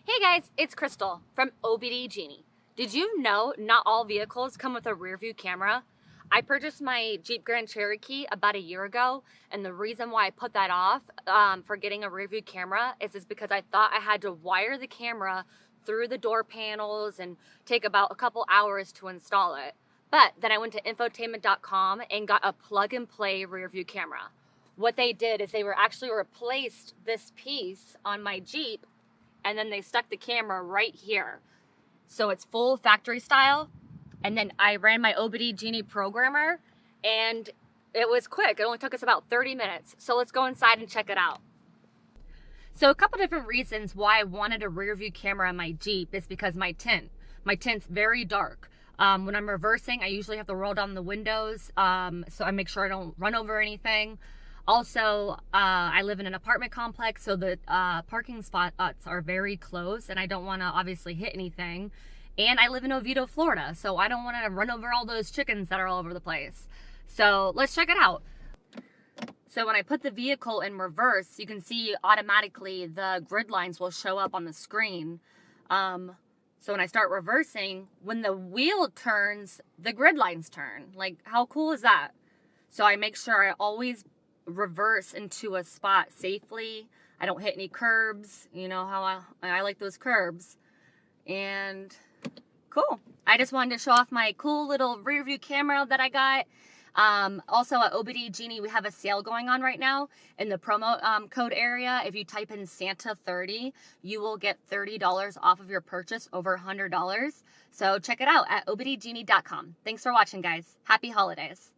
Hey guys, it's Crystal from OBDGenie. Did you know not all vehicles come with a rear view camera? I purchased my Jeep Grand Cherokee about a year ago, and the reason why I put that off for getting a rear view camera is because I thought I had to wire the camera through the door panels and take about a couple hours to install it. But then I went to infotainment.com and got a plug and play rear view camera. What they did is they were actually replaced this piece on my Jeep, and then they stuck the camera right here. So it's full factory style. And then I ran my OBDGenie programmer, and it was quick. It only took us about 30 minutes. So let's go inside and check it out. So a couple different reasons why I wanted a rear view camera on my Jeep is because my tint's very dark. When I'm reversing, I usually have to roll down the windows, so I make sure I don't run over anything. Also, I live in an apartment complex, so the parking spots are very close, and I don't want to obviously hit anything. And I live in Oviedo, Florida, so I don't want to run over all those chickens that are all over the place. So let's check it out. So when I put the vehicle in reverse, you can see automatically the grid lines will show up on the screen. So when I start reversing, when the wheel turns, the grid lines turn. Like, how cool is that? So I make sure I always reverse into a spot safely. I don't hit any curbs. You know how I like those curbs. And cool. I just wanted to show off my cool little rear view camera that I got. Also at OBDGenie, we have a sale going on right now in the promo code area. If you type in Santa30, you will get $30 off of your purchase over $100. So check it out at obdgenie.com. Thanks for watching, guys. Happy holidays.